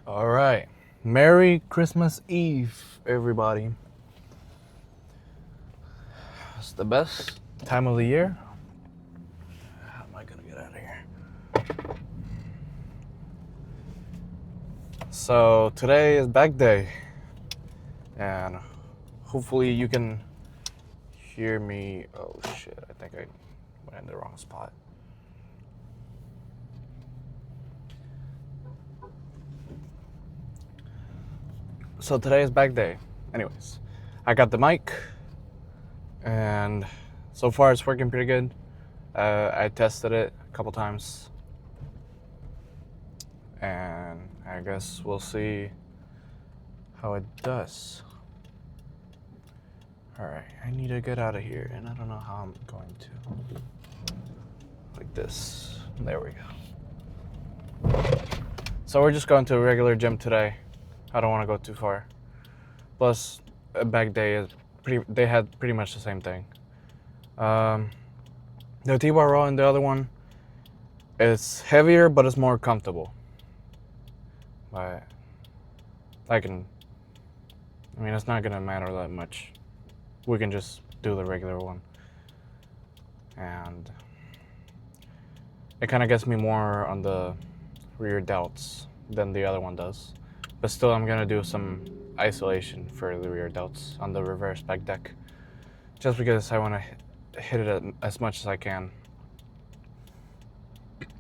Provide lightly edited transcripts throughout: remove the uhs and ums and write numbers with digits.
All right. Merry Christmas Eve, everybody. It's the best time of the year. How am I going to get out of here? So, today is bag day. And hopefully you can hear me. Oh, shit. I think I went in the wrong spot. So, today is bag day. Anyways, I got the mic. And so far it's working pretty good. I tested it a couple times. And I guess we'll see how it does. Alright, I need to get out of here, and I don't know how I'm going to. Like this. There we go. So we're just going to a regular gym today. I don't want to go too far. Plus, a bag day is they had pretty much the same thing. The T-bar row and the other one, it's heavier, but it's more comfortable. But it's not gonna matter that much. We can just do the regular one. And it kind of gets me more on the rear delts than the other one does. But still, I'm gonna do some isolation for the rear delts on the reverse back deck. Just because I want to hit it as much as I can.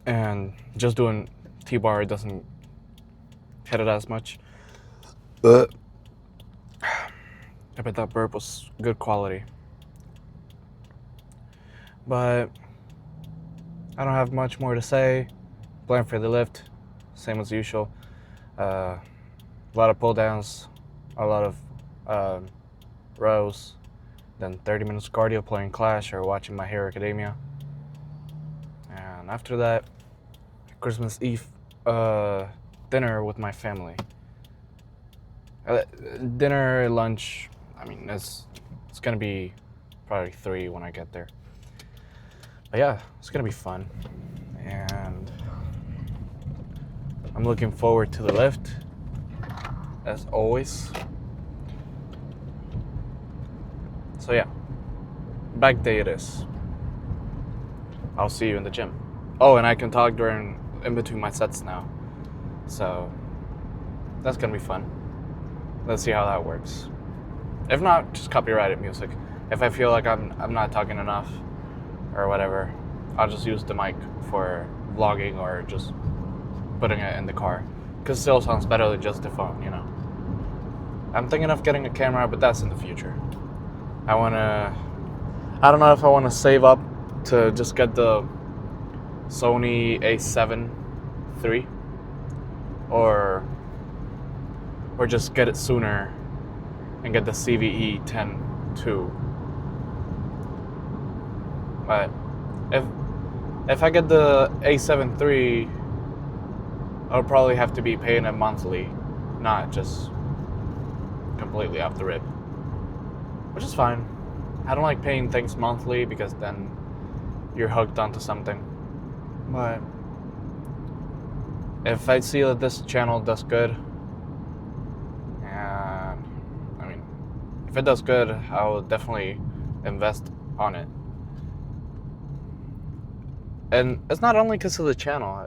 And just doing T-bar doesn't hit it as much. But I bet that burp was good quality. But I don't have much more to say. Plan for the lift, same as usual. A lot of pull downs, a lot of rows, then 30 minutes cardio playing Clash or watching My Hero Academia. And after that, Christmas Eve dinner with my family. Dinner, lunch, it's gonna be probably 3 when I get there. But yeah, it's gonna be fun. And I'm looking forward to the lift, as always. So yeah, back day it is. I'll see you in the gym. Oh, and I can talk in between my sets now. So that's gonna be fun. Let's see how that works. If not, just copyrighted music. If I feel like I'm not talking enough or whatever, I'll just use the mic for vlogging or just putting it in the car. Because it still sounds better than just the phone, you know. I'm thinking of getting a camera, but that's in the future. I don't know if I want to save up to just get the Sony A7 III or just get it sooner and get the CVE 10 II. But if I get the A7 III, I'll probably have to be paying it monthly, not just completely off the rip. Which is fine. I don't like paying things monthly because then you're hooked onto something. But if I see that this channel does good, and if it does good, I'll definitely invest on it. And it's not only because of the channel.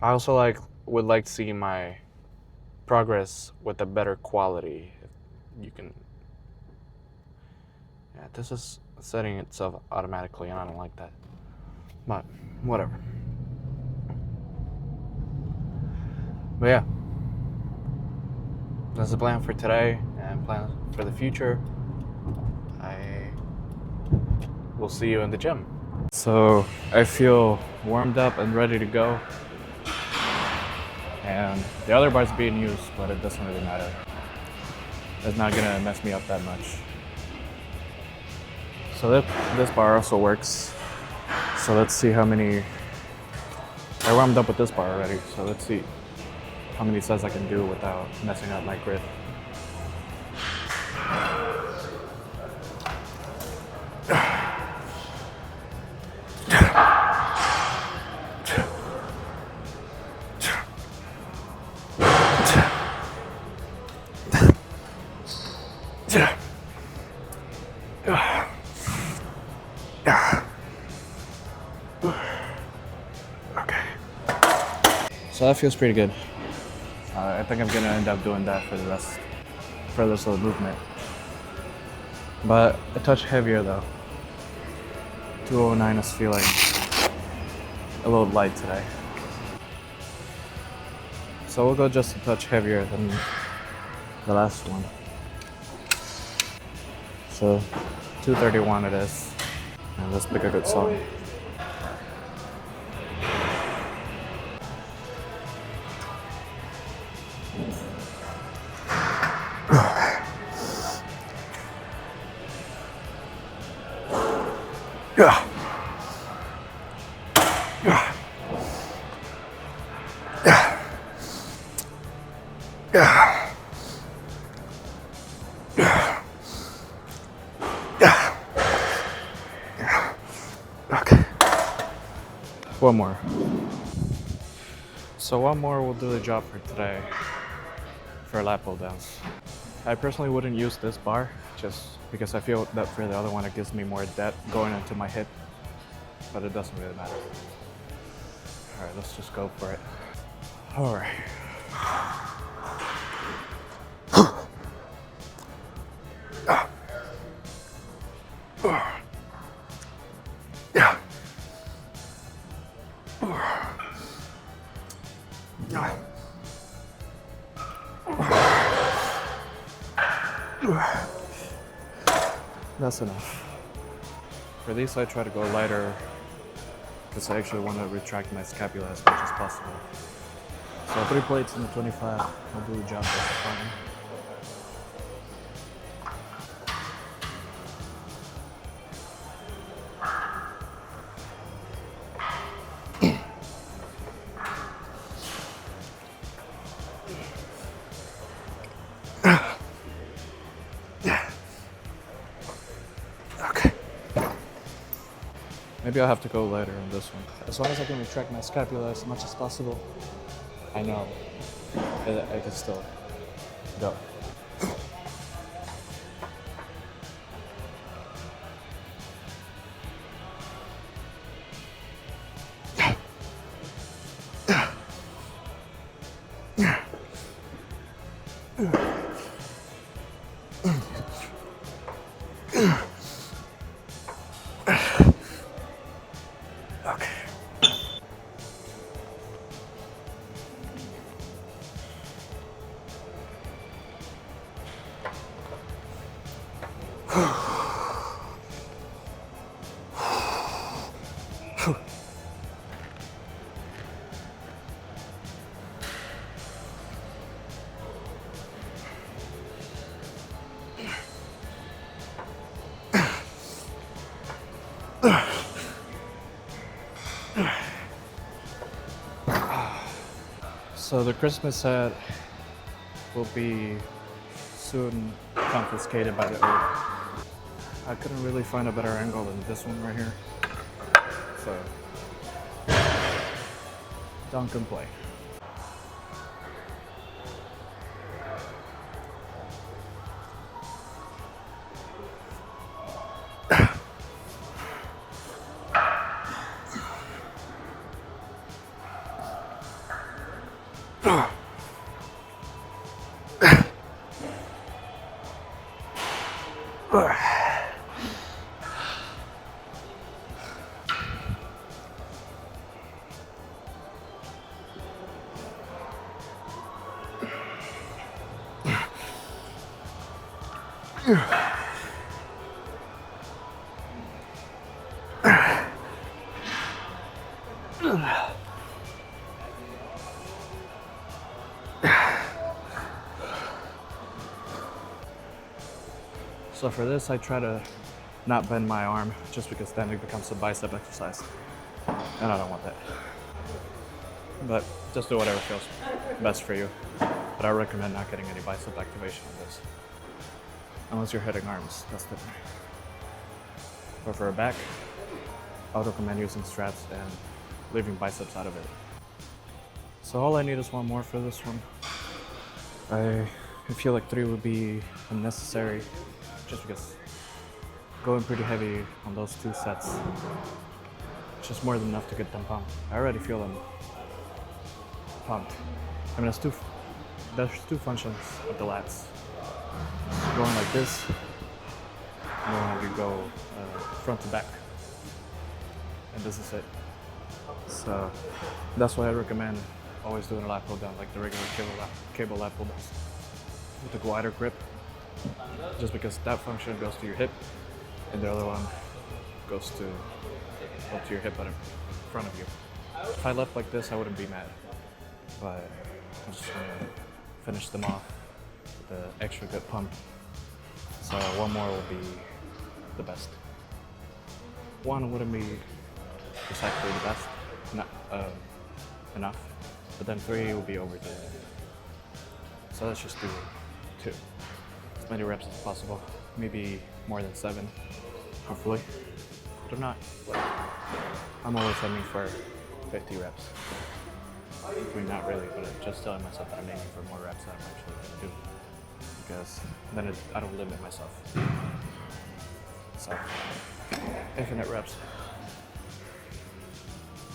I also would like to see my progress with a better quality. You can. Yeah, this is setting itself automatically, and I don't like that. But whatever. But yeah, that's the plan for today and plan for the future. I will see you in the gym. So I feel warmed up and ready to go. And the other bar's being used, but it doesn't really matter. It's not gonna mess me up that much. So this bar also works. So let's see how many. I warmed up with this bar already, so let's see how many sets I can do without messing up my grip. So that feels pretty good. I think I'm gonna end up doing that for the rest, for this little movement. But a touch heavier though. 209 is feeling a little light today. So we'll go just a touch heavier than the last one. So 231 it is. And let's pick a good song. Yeah. Yeah. Yeah. Yeah. Yeah. Yeah. Yeah. Okay. One more. So one more will do the job for today for lat pull downs. I personally wouldn't use this bar just because I feel that for the other one it gives me more depth going into my hip, but it doesn't really matter. All right, let's just go for it. All right. Yeah. That's enough. For these, I try to go lighter because I actually want to retract my scapula as much as possible. So 3 plates in the 25 will do the job just fine. Okay. Maybe I'll have to go lighter on this one. As long as I can retract my scapula as much as possible, I know that I can still go. Okay. So the Christmas hat will be soon confiscated by the earth. I couldn't really find a better angle than this one right here. So don't complain. So for this, I try to not bend my arm just because then it becomes a bicep exercise. And I don't want that. But just do whatever feels best for you. But I recommend not getting any bicep activation on this. Unless you're hitting arms, that's different. But for a back, I would recommend using straps and leaving biceps out of it. So all I need is one more for this one. I feel like 3 would be unnecessary just because going pretty heavy on those 2 sets, it's just more than enough to get them pumped. I already feel them pumped. I mean, there's two functions of the lats. Going like this, and then we go front to back, and this is it. So that's why I recommend always doing a lat pull down like the regular cable lat pull downs with a wider grip, just because that function goes to your hip, and the other one goes to up to your hip at in front of you. If I left like this, I wouldn't be mad, but I'm just gonna finish them off with the extra good pump. So one more will be the best. One wouldn't be exactly the best, not enough, but then 3 will be over there. So let's just do 2, as many reps as possible, maybe more than 7, hopefully. But if not, I'm always aiming for 50 reps. I mean, not really, but I'm just telling myself that I'm aiming for more reps than I'm actually going to do, because then I don't limit myself. So, infinite reps.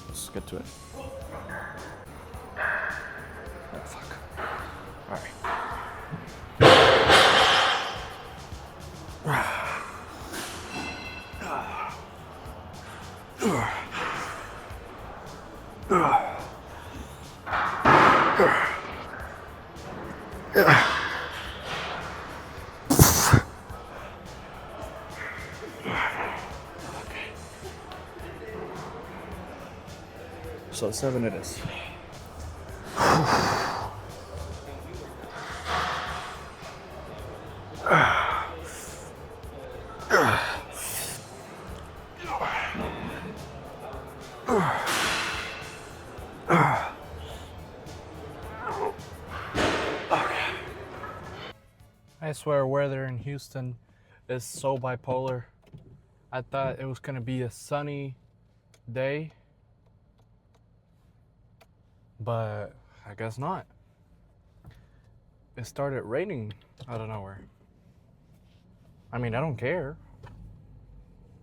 Let's get to it. Oh, fuck. Alright. So 7 it is. I swear weather in Houston is so bipolar. I thought it was gonna be a sunny day, but I guess not. It started raining out of nowhere. I mean, I don't care,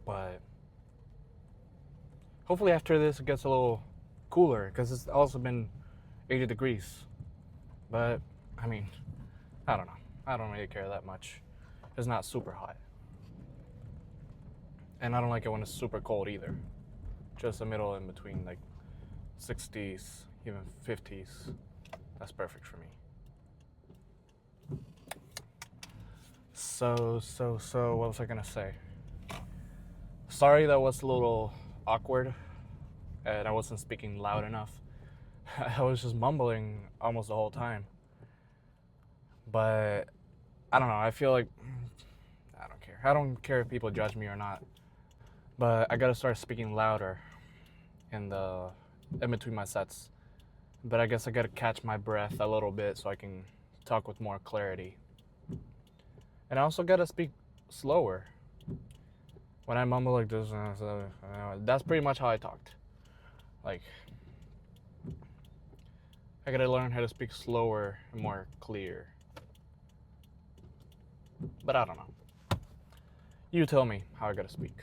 but hopefully after this it gets a little cooler, because it's also been 80 degrees. But I mean, I don't know. I don't really care that much. It's not super hot. And I don't like it when it's super cold either. Just the middle in between, like 60s, even 50s. That's perfect for me. So, what was I gonna say? Sorry that was a little awkward and I wasn't speaking loud enough. I was just mumbling almost the whole time. But I don't know, I feel like I don't care. I don't care if people judge me or not. But I gotta start speaking louder in between my sets. But I guess I gotta catch my breath a little bit so I can talk with more clarity. And I also gotta speak slower. When I mumble like this, that's pretty much how I talked. Like, I gotta learn how to speak slower and more clear. But I don't know. You tell me how I gotta speak.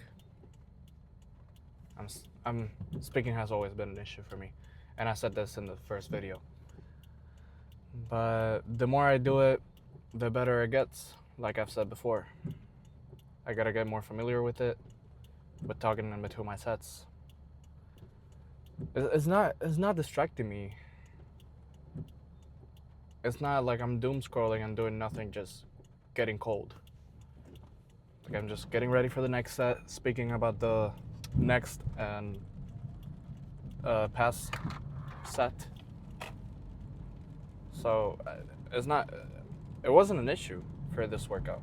Speaking has always been an issue for me, and I said this in the first video. But the more I do it, the better it gets. Like I've said before, I gotta get more familiar with it, with talking in between my sets. It's not distracting me. It's not like I'm doom scrolling and doing nothing, just getting cold. Like I'm just getting ready for the next set, speaking about the next and past set. So it wasn't an issue for this workout.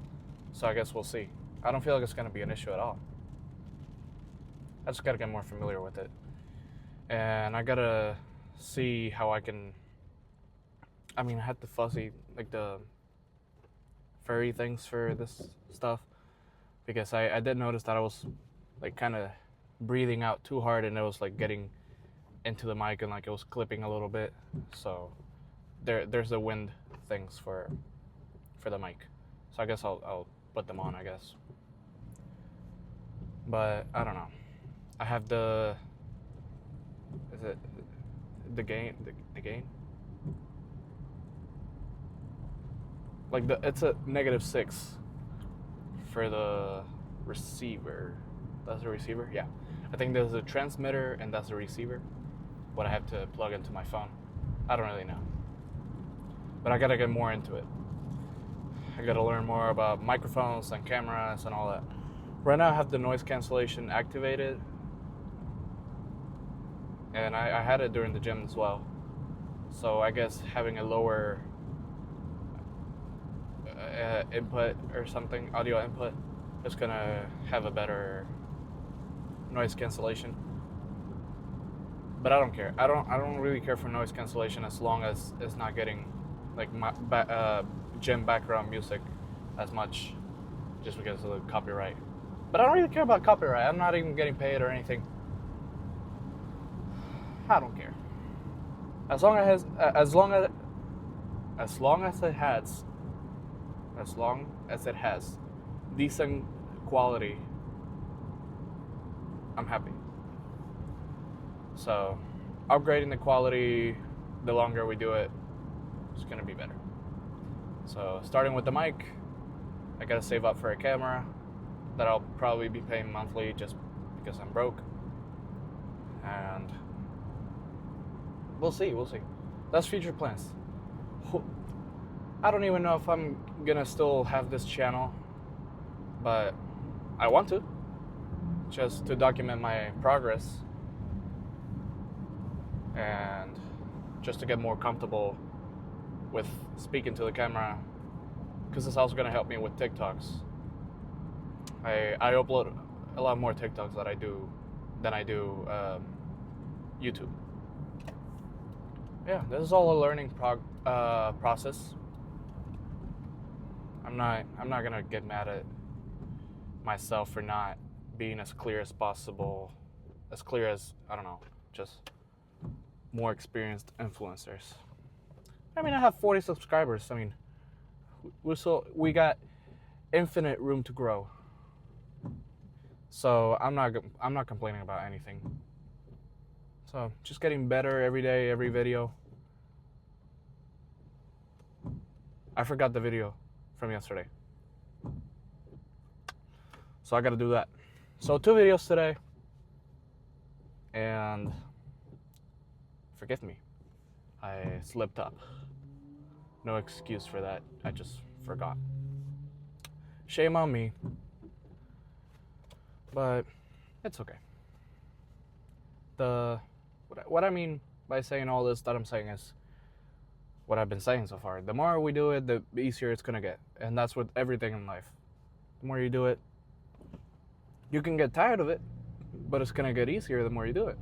So I guess we'll see. I don't feel like it's gonna be an issue at all. I just gotta get more familiar with it. And I gotta see how I can, I mean, I had the fuzzy, like the furry things for this stuff, because I did notice that I was like kind of breathing out too hard, and it was like getting into the mic and like it was clipping a little bit. So there's the wind things for the mic. So I guess I'll put them on, I guess. But I don't know. I have the gain? like it's a -6 for the receiver. That's the receiver? Yeah. I think there's a transmitter and that's the receiver. What I have to plug into my phone. I don't really know. But I gotta get more into it. I gotta learn more about microphones and cameras and all that. Right now I have the noise cancellation activated. And I had it during the gym as well. So I guess having a lower input or something, audio input, is gonna have a better noise cancellation. But I don't care. I don't really care for noise cancellation as long as it's not getting like my gym background music as much, just because of the copyright. But I don't really care about copyright. I'm not even getting paid or anything. I don't care. As long as it has decent quality, I'm happy. So, upgrading the quality, the longer we do it, it's gonna be better. So, starting with the mic, I gotta save up for a camera that I'll probably be paying monthly just because I'm broke. And we'll see. That's future plans. I don't even know if I'm gonna still have this channel, but I want to, just to document my progress and just to get more comfortable with speaking to the camera, because it's also gonna help me with TikToks. I upload a lot more TikToks than I do YouTube. Yeah, this is all a learning process. I'm not gonna get mad at myself for not being as clear as possible, as clear as, I don't know, just more experienced influencers. I mean, I have 40 subscribers. I mean, we got infinite room to grow. So I'm not complaining about anything. So just getting better every day, every video. I forgot the video from yesterday, so I gotta do that. So 2 videos today, and forgive me, I slipped up. No excuse for that, I just forgot. Shame on me, but it's okay. What I mean by saying all this that I'm saying is what I've been saying so far. The more we do it, the easier it's gonna get. And that's with everything in life. The more you do it, you can get tired of it, but it's gonna get easier the more you do it.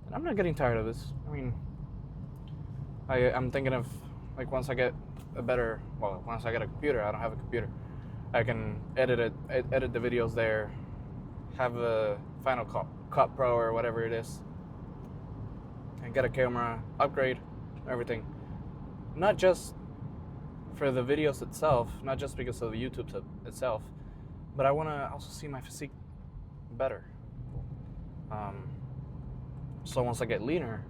And I'm not getting tired of this. I mean, I'm thinking of, like, once I get a computer. I don't have a computer. I can edit the videos there, have a Final Cut Pro or whatever it is, and get a camera, upgrade everything. Not just for the videos itself, not just because of the YouTube itself, but I want to also see my physique better. So once I get leaner,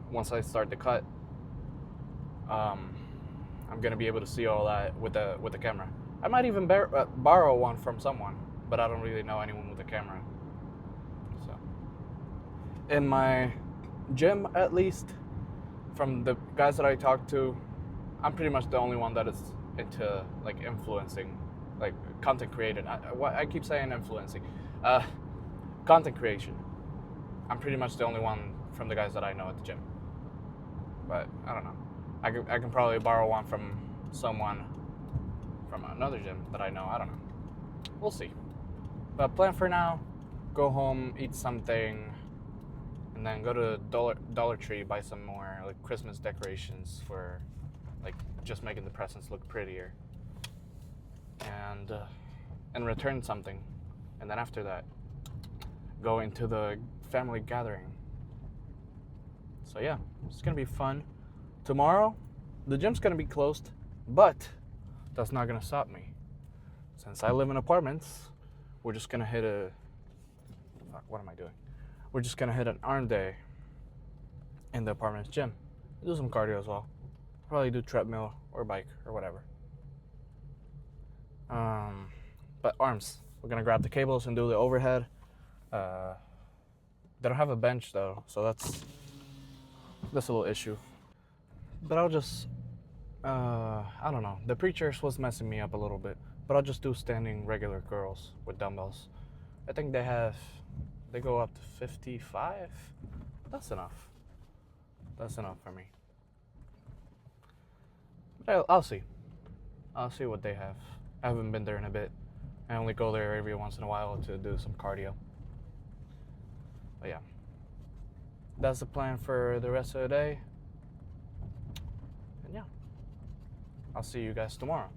once I start to cut, I'm gonna be able to see all that with the camera. I might even borrow one from someone, but I don't really know anyone with a camera. So, in my gym, at least, from the guys that I talk to, I'm pretty much the only one that is into, like, influencing, like, content creating. I keep saying influencing, content creation. I'm pretty much the only one from the guys that I know at the gym. But I don't know. I can probably borrow one from someone from another gym that I know. I don't know. We'll see. But plan for now, go home, eat something, and then go to Dollar Tree, buy some more, like, Christmas decorations for, like, just making the presents look prettier, and return something. And then after that, go into the family gathering. So yeah, it's gonna be fun. Tomorrow, the gym's gonna be closed, but that's not gonna stop me. Since I live in apartments, we're just gonna hit what am I doing? We're just gonna hit an arm day in the apartment's gym. Do some cardio as well. probably do treadmill or bike or whatever. But arms, we're gonna grab the cables and do the overhead. They don't have a bench though, so that's a little issue. But I'll just, I don't know. The preachers was messing me up a little bit, but I'll just do standing regular curls with dumbbells. I think they go up to 55. That's enough. That's enough for me. But I'll see. I'll see what they have. I haven't been there in a bit. I only go there every once in a while to do some cardio. But yeah, that's the plan for the rest of the day. And yeah, I'll see you guys tomorrow.